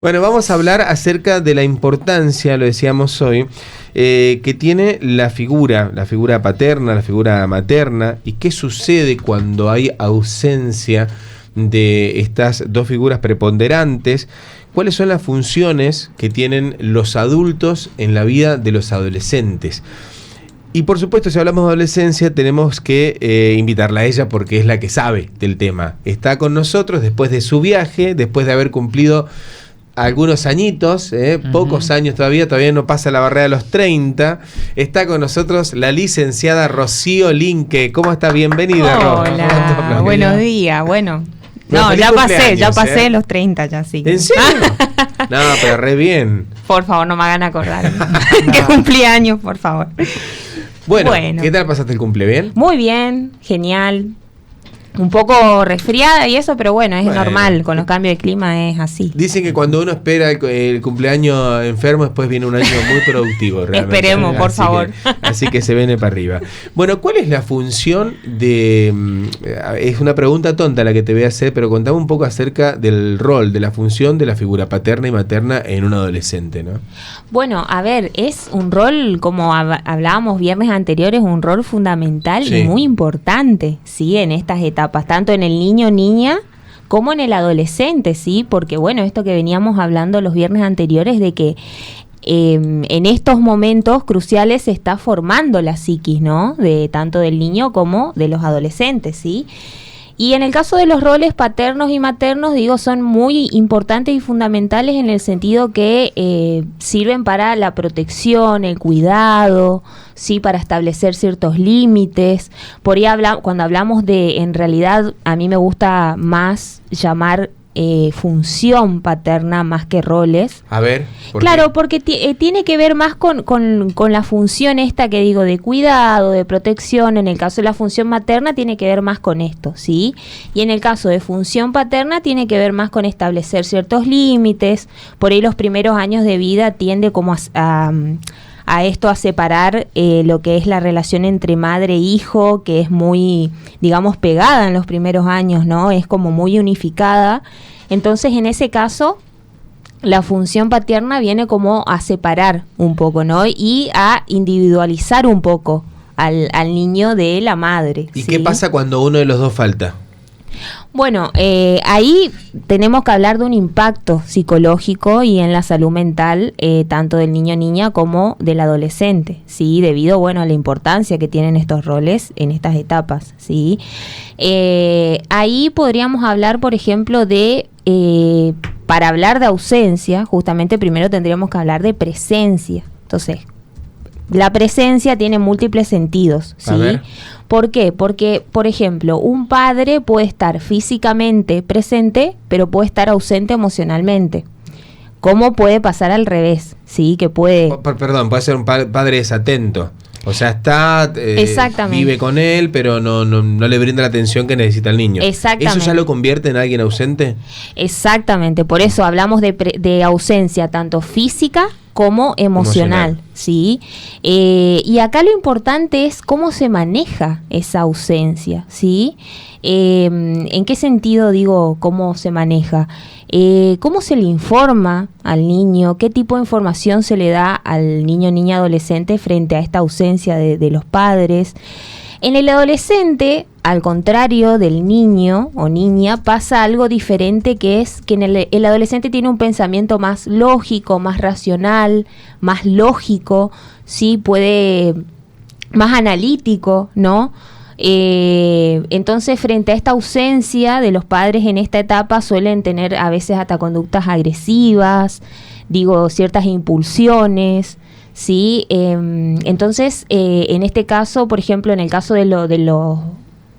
Bueno, vamos a hablar acerca de la importancia, lo decíamos hoy, que tiene la figura paterna, la figura materna, y qué sucede cuando hay ausencia de estas dos figuras preponderantes. ¿Cuáles son las funciones que tienen los adultos en la vida de los adolescentes? Y por supuesto, si hablamos de adolescencia, tenemos que invitarla a ella porque es la que sabe del tema. Está con nosotros después de su viaje, después de haber cumplido algunos añitos, pocos años todavía no pasa la barrera de los 30. Está con nosotros la licenciada Rocío Linke. ¿Cómo está? Bienvenida, Ro. Hola, buenos días. Bueno, no, ya pasé los 30 ya, sí. ¿En serio? No, pero re bien. Por favor, no me hagan acordar que cumplí años, por favor. Bueno, ¿qué tal pasaste el cumple? ¿Bien? Muy bien, genial. Un poco resfriada y eso, pero bueno, es normal, con los cambios de clima es así. Dicen que cuando uno espera el cumpleaños enfermo, después viene un año muy productivo, realmente. Esperemos, por favor. Así que se viene para arriba. Bueno, ¿cuál es la función de...? Es una pregunta tonta la que te voy a hacer, pero contame un poco acerca del rol, de la función de la figura paterna y materna en un adolescente, ¿no? Bueno, a ver, es un rol, como hablábamos viernes anteriores, un rol fundamental y muy importante, ¿sí? En estas etapas, tanto en el niño, niña, como en el adolescente, ¿sí? Porque bueno, esto que veníamos hablando los viernes anteriores de que en estos momentos cruciales se está formando la psiquis, ¿no? De tanto del niño como de los adolescentes, ¿sí? Y en el caso de los roles paternos y maternos, digo, son muy importantes y fundamentales en el sentido que sirven para la protección, el cuidado, sí, para establecer ciertos límites. Por ahí cuando hablamos de, en realidad, a mí me gusta más llamar función paterna más que roles. A ver, claro, porque tiene que ver más con la función esta que digo de cuidado, de protección. En el caso de la función materna tiene que ver más con esto, ¿sí? Y en el caso de función paterna tiene que ver más con establecer ciertos límites. Por ahí los primeros años de vida tiende como a esto, a separar lo que es la relación entre madre e hijo, que es muy, digamos, pegada en los primeros años, ¿no? Es como muy unificada. Entonces, en ese caso, la función paterna viene como a separar un poco, ¿no? Y a individualizar un poco al niño de la madre. ¿Y qué pasa cuando uno de los dos falta? Bueno, ahí tenemos que hablar de un impacto psicológico y en la salud mental, tanto del niño niña como del adolescente, ¿sí? Debido, bueno, a la importancia que tienen estos roles en estas etapas, ¿sí? Ahí podríamos hablar, por ejemplo, de... para hablar de ausencia, justamente primero tendríamos que hablar de presencia. Entonces, la presencia tiene múltiples sentidos, ¿sí? ¿Por qué? Porque, por ejemplo, un padre puede estar físicamente presente, pero puede estar ausente emocionalmente. ¿Cómo puede pasar al revés? Sí, que puede... Perdón, puede ser un padre desatento. O sea, está, vive con él, pero no le brinda la atención que necesita el niño. Exactamente. ¿Eso ya lo convierte en alguien ausente? Exactamente, por eso hablamos de ausencia tanto física como emocional. ¿Sí? Y acá lo importante es cómo se maneja esa ausencia, ¿sí? ¿En qué sentido digo cómo se maneja? ¿Cómo se le informa al niño? ¿Qué tipo de información se le da al niño, niña, adolescente frente a esta ausencia de los padres? En el adolescente, al contrario del niño o niña, pasa algo diferente, que es que el adolescente tiene un pensamiento más lógico, más racional, más lógico, ¿sí? Puede, más analítico, ¿no? Entonces, frente a esta ausencia de los padres en esta etapa, suelen tener a veces hasta conductas agresivas, ciertas impulsiones, ¿sí? Entonces, en este caso, por ejemplo, en el caso de los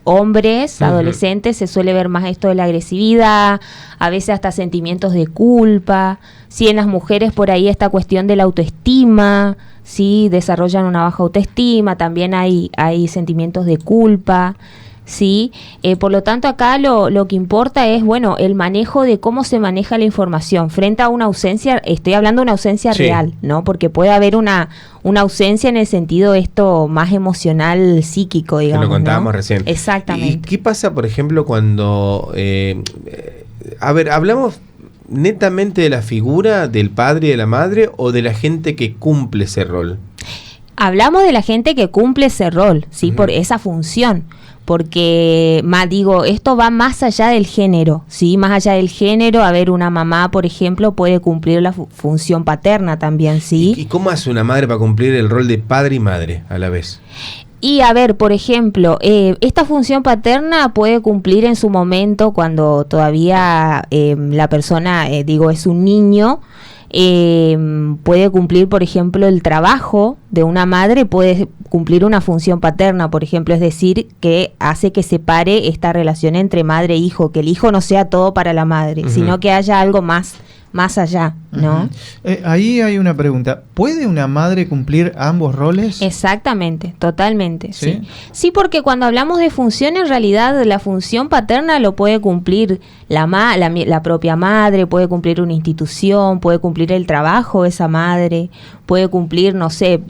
hombres, adolescentes, se suele ver más esto de la agresividad, a veces hasta sentimientos de culpa, ¿sí? En las mujeres por ahí esta cuestión de la autoestima, ¿sí? Desarrollan una baja autoestima, también hay sentimientos de culpa, ¿sí? Por lo tanto, acá lo que importa es, bueno, el manejo de cómo se maneja la información frente a una ausencia. Estoy hablando de una ausencia real, ¿no? Porque puede haber una ausencia en el sentido esto más emocional, psíquico, digamos, que lo contábamos, ¿no? Recién. Exactamente. ¿Y qué pasa, por ejemplo, cuando... hablamos netamente de la figura del padre y de la madre o de la gente que cumple ese rol? Hablamos de la gente que cumple ese rol, ¿sí? Por esa función. Porque, esto va más allá del género, ¿sí? Más allá del género, a ver, una mamá, por ejemplo, puede cumplir la función paterna también, ¿sí? ¿Y cómo hace una madre para cumplir el rol de padre y madre a la vez? Y a ver, por ejemplo, esta función paterna puede cumplir en su momento cuando todavía la persona, es un niño. Puede cumplir, por ejemplo, el trabajo de una madre, puede cumplir una función paterna, por ejemplo, es decir, que hace que separe esta relación entre madre e hijo, que el hijo no sea todo para la madre, sino que haya algo más allá, ¿no? Ahí hay una pregunta. ¿Puede una madre cumplir ambos roles? Exactamente, totalmente, ¿Sí? sí. Sí, porque cuando hablamos de función, en realidad la función paterna lo puede cumplir la propia madre, puede cumplir una institución, puede cumplir el trabajo de esa madre, puede cumplir, no sé,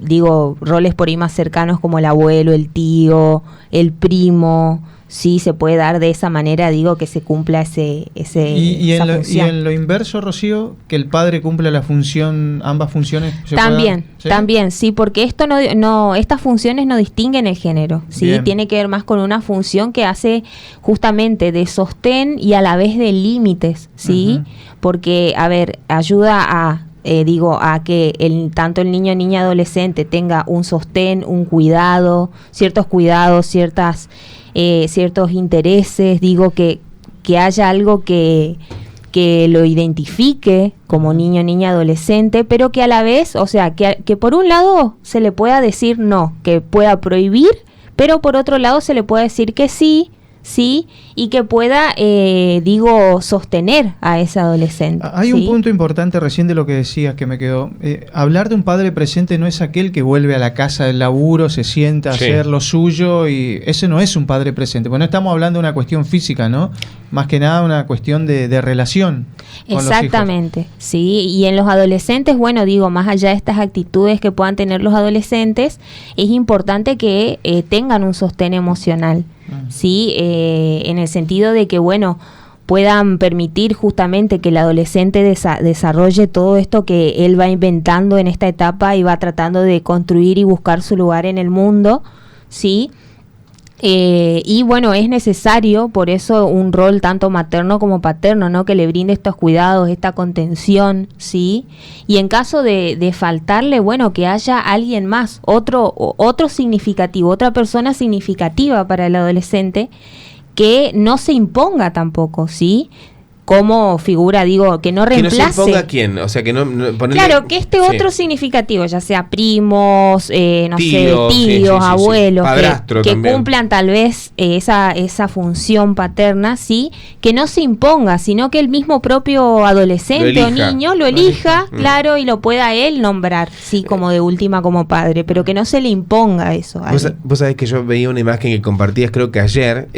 roles por ahí más cercanos como el abuelo, el tío, el primo. Sí, se puede dar de esa manera, que se cumpla esa función. Y en lo inverso, Rocío, que el padre cumpla ambas funciones. También, sí, porque estas funciones no distinguen el género, sí, Bien. Tiene que ver más con una función que hace justamente de sostén y a la vez de límites, sí, porque, a ver, ayuda a que tanto el niño, niña, adolescente tenga un sostén, un cuidado, ciertos intereses, que haya algo que lo identifique como niño, niña, adolescente, pero que a la vez, o sea, que por un lado se le pueda decir no, que pueda prohibir, pero por otro lado se le pueda decir que sí, y que pueda, sostener a ese adolescente. Hay un punto importante recién de lo que decías que me quedó. Hablar de un padre presente no es aquel que vuelve a la casa del laburo, se sienta a hacer lo suyo, y ese no es un padre presente. Bueno, estamos hablando de una cuestión física, ¿no? Más que nada una cuestión de relación. Exactamente, sí. Y en los adolescentes, más allá de estas actitudes que puedan tener los adolescentes, es importante que tengan un sostén emocional. Sí, en el sentido de que, puedan permitir justamente que el adolescente desarrolle todo esto que él va inventando en esta etapa y va tratando de construir y buscar su lugar en el mundo, ¿sí? Es necesario por eso un rol tanto materno como paterno, ¿no? Que le brinde estos cuidados, esta contención, ¿sí? Y en caso de faltarle, que haya alguien más, otro significativo, otra persona significativa para el adolescente, que no se imponga tampoco, ¿sí? Como figura, que no reemplace. ¿Que no se imponga a quién? O sea, que no ponerle... Claro, que otro significativo, ya sea primos, tíos, abuelos, que cumplan tal vez esa función paterna, sí, que no se imponga, sino que el mismo propio adolescente o niño lo elija, claro, y lo pueda él nombrar, sí, como de última como padre, pero que no se le imponga eso. Vos sabés que yo veía una imagen que compartías creo que ayer,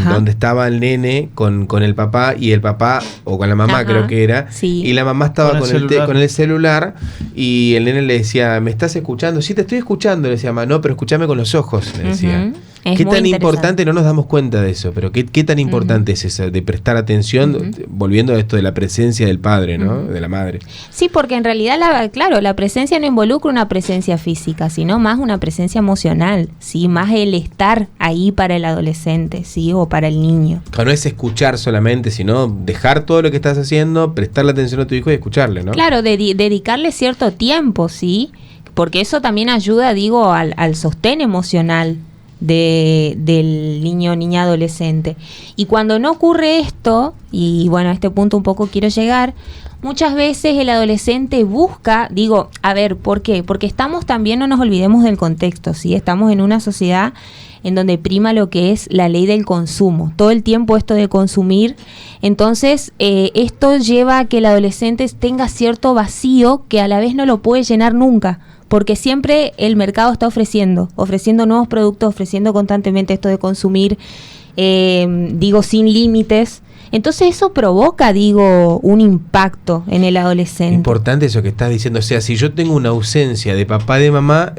donde estaba el nene con el papá y el papá, o con la mamá creo que era, y la mamá estaba con el celular y el nene le decía, ¿me estás escuchando? Sí, te estoy escuchando, le decía, no, pero escúchame con los ojos, le decía. ¿Qué tan importante? No nos damos cuenta de eso, pero ¿qué tan importante es eso, de prestar atención, volviendo a esto de la presencia del padre, ¿no? De la madre. Sí, porque en realidad, la presencia no involucra una presencia física, sino más una presencia emocional, ¿sí? Más el estar ahí para el adolescente, ¿sí? O para el niño. No es escuchar solamente, sino dejar todo lo que estás haciendo, prestarle atención a tu hijo y escucharle, ¿no? Claro, dedicarle cierto tiempo, ¿sí? Porque eso también ayuda, al sostén emocional del niño, niña, adolescente. Y cuando no ocurre esto, y a este punto un poco quiero llegar, muchas veces el adolescente busca, ¿por qué? Porque estamos también, no nos olvidemos del contexto, ¿sí? Estamos en una sociedad en donde prima lo que es la ley del consumo, todo el tiempo esto de consumir. Entonces esto lleva a que el adolescente tenga cierto vacío que a la vez no lo puede llenar nunca, porque siempre el mercado está ofreciendo nuevos productos, ofreciendo constantemente esto de consumir, sin límites. Entonces eso provoca, digo, un impacto en el adolescente. Importante eso que estás diciendo, o sea, si yo tengo una ausencia de papá y de mamá,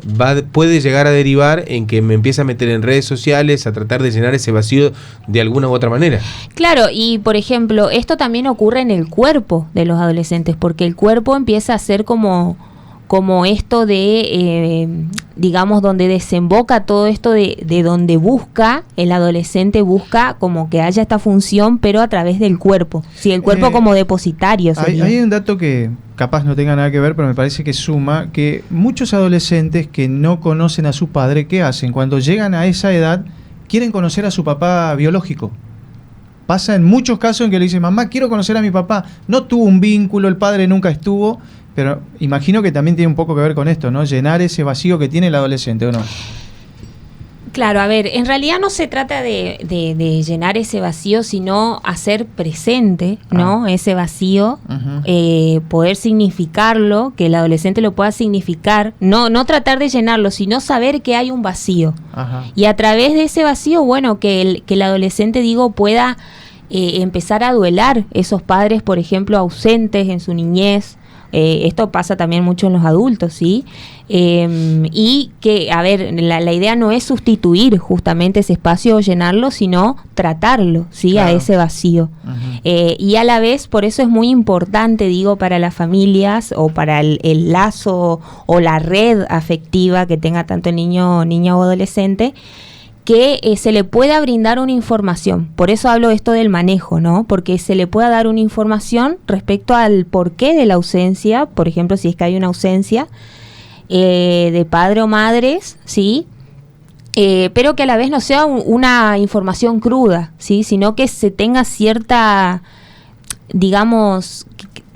puede llegar a derivar en que me empiece a meter en redes sociales, a tratar de llenar ese vacío de alguna u otra manera. Claro, y por ejemplo, esto también ocurre en el cuerpo de los adolescentes, porque el cuerpo empieza a ser como esto de, digamos, donde desemboca todo esto de donde busca, el adolescente busca como que haya esta función, pero a través del cuerpo. Sí, el cuerpo como depositario. Hay un dato que capaz no tenga nada que ver, pero me parece que suma, que muchos adolescentes que no conocen a su padre, ¿qué hacen? Cuando llegan a esa edad, quieren conocer a su papá biológico. Pasa en muchos casos en que le dicen, mamá, quiero conocer a mi papá. No tuvo un vínculo, el padre nunca estuvo. Pero imagino que también tiene un poco que ver con esto, ¿no? Llenar ese vacío que tiene el adolescente, ¿o no? Claro, a ver, en realidad no se trata de llenar ese vacío, sino hacer presente, ¿no? Ese vacío, poder significarlo, que el adolescente lo pueda significar, no tratar de llenarlo, sino saber que hay un vacío. Ajá. Y a través de ese vacío, bueno, que el adolescente, digo, pueda empezar a duelar esos padres, por ejemplo, ausentes en su niñez. Esto pasa también mucho en los adultos, ¿sí? Y que, a ver, la idea no es sustituir justamente ese espacio o llenarlo, sino tratarlo, ¿sí? Claro. A ese vacío. Y a la vez, por eso es muy importante, digo, para las familias o para el lazo o la red afectiva que tenga tanto el niño, niña o adolescente, que se le pueda brindar una información. Por eso hablo esto del manejo, ¿no? Porque se le pueda dar una información respecto al porqué de la ausencia, por ejemplo, si es que hay una ausencia de padre o madres, ¿sí? Pero que a la vez no sea una información cruda, ¿sí? Sino que se tenga cierta, digamos,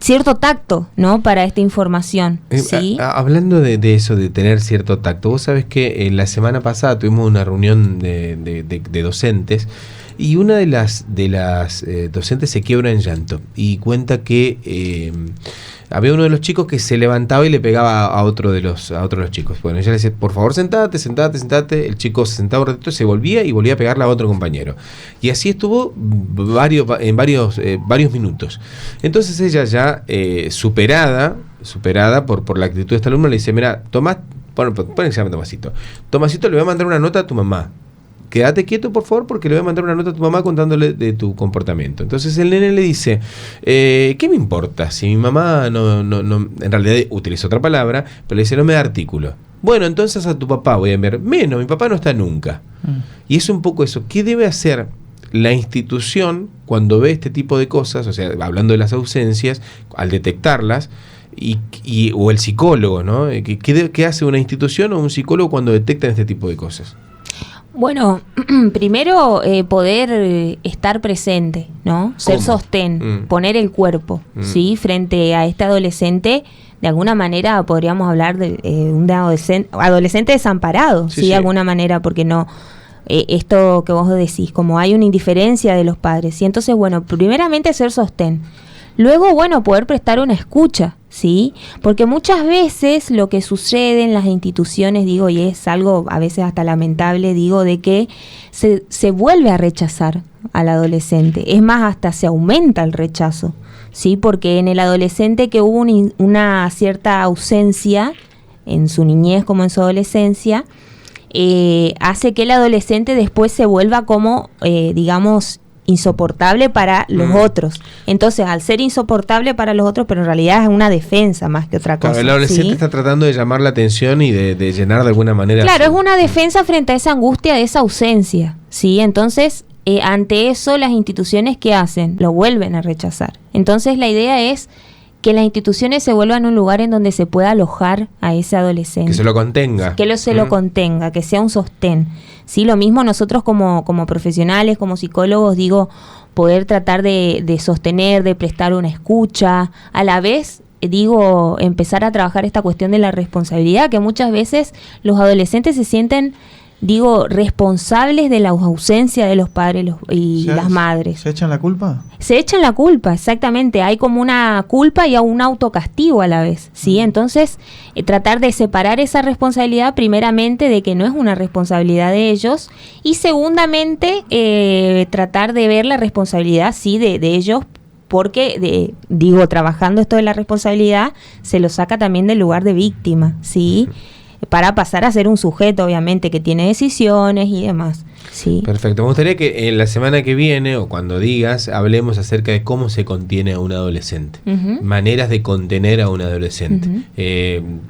cierto tacto, ¿no? Para esta información, ¿sí? Hablando de eso, de tener cierto tacto, vos sabés que la semana pasada tuvimos una reunión de docentes y una de las docentes se quiebra en llanto y cuenta que había uno de los chicos que se levantaba y le pegaba a otro de los chicos. Bueno, ella le decía, por favor, sentate. El chico se sentaba un ratito, se volvía y volvía a pegarle a otro compañero. Y así estuvo varios minutos. Entonces ella ya superada por la actitud de esta alumna, le dice, mira, Tomás, pon que se llama Tomasito. Tomasito, le voy a mandar una nota a tu mamá. Quédate quieto, por favor, porque le voy a mandar una nota a tu mamá contándole de tu comportamiento. Entonces el nene le dice, ¿qué me importa? Si mi mamá no, en realidad utiliza otra palabra, pero le dice, no me da artículo. Bueno, entonces a tu papá voy a enviar. Menos, mi papá no está nunca. Y es un poco eso. ¿Qué debe hacer la institución cuando ve este tipo de cosas? O sea, hablando de las ausencias, al detectarlas, o el psicólogo, ¿no? ¿Qué hace una institución o un psicólogo cuando detectan este tipo de cosas? Bueno, primero poder estar presente, ¿no? Ser ¿Cómo? Sostén, poner el cuerpo, ¿sí? Frente a este adolescente, de alguna manera podríamos hablar de un adolescente desamparado, ¿sí? De alguna manera, porque no, esto que vos decís, como hay una indiferencia de los padres, y entonces, bueno, primeramente ser sostén. Luego, bueno, poder prestar una escucha, ¿sí? Porque muchas veces lo que sucede en las instituciones, digo, y es algo a veces hasta lamentable, digo, de que se vuelve a rechazar al adolescente. Es más, hasta se aumenta el rechazo, ¿sí? Porque en el adolescente que hubo una cierta ausencia en su niñez como en su adolescencia, hace que el adolescente después se vuelva como, digamos, insoportable para los otros. Entonces, al ser insoportable para los otros, pero en realidad es una defensa más que otra cosa. Claro, el adolescente está tratando de llamar la atención y de llenar de alguna manera. Claro, es una defensa frente a esa angustia de esa ausencia, ¿sí? Entonces, ante eso, las instituciones, ¿qué hacen? Lo vuelven a rechazar. Entonces, la idea es que las instituciones se vuelvan un lugar en donde se pueda alojar a ese adolescente. Que se lo contenga. Lo contenga, que sea un sostén. Sí, lo mismo nosotros como profesionales, como psicólogos, digo, poder tratar de sostener, de prestar una escucha, a la vez, digo, empezar a trabajar esta cuestión de la responsabilidad, que muchas veces los adolescentes se sienten responsables de la ausencia de los padres y las madres. ¿Se echan la culpa? Se echan la culpa, exactamente. Hay como una culpa y un autocastigo a la vez, ¿sí? Entonces, tratar de separar esa responsabilidad, primeramente, de que no es una responsabilidad de ellos, y segundamente, tratar de ver la responsabilidad, sí, de ellos, porque, trabajando esto de la responsabilidad, se lo saca también del lugar de víctima, ¿sí? Para pasar a ser un sujeto, obviamente, que tiene decisiones y demás. Sí. Perfecto. Me gustaría que en la semana que viene, o cuando digas, hablemos acerca de cómo se contiene a un adolescente. Maneras de contener a un adolescente.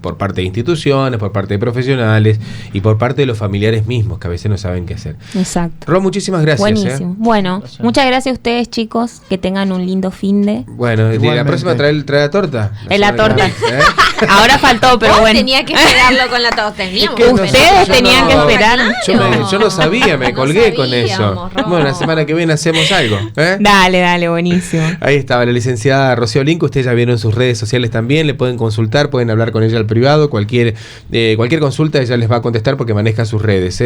Por parte de instituciones, por parte de profesionales y por parte de los familiares mismos, que a veces no saben qué hacer. Exacto. Ro, muchísimas gracias. Buenísimo. Bueno, gracias. Muchas gracias a ustedes, chicos. Que tengan un lindo finde. Bueno, la próxima trae la torta. La torta. Ahora faltó, pero bueno. Tenía que esperarlo con la torta. Ustedes tenían que esperar. Yo no sabía, me colgué con eso. Bueno, la semana que viene hacemos algo. Dale, buenísimo. Ahí estaba la licenciada Rocío Linco. Ustedes ya vieron sus redes sociales también. Le pueden consultar, pueden hablar con ella al privado. Cualquier consulta ella les va a contestar porque maneja sus redes.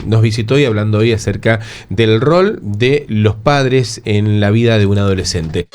Nos visitó y hablando hoy acerca del rol de los padres en la vida de un adolescente.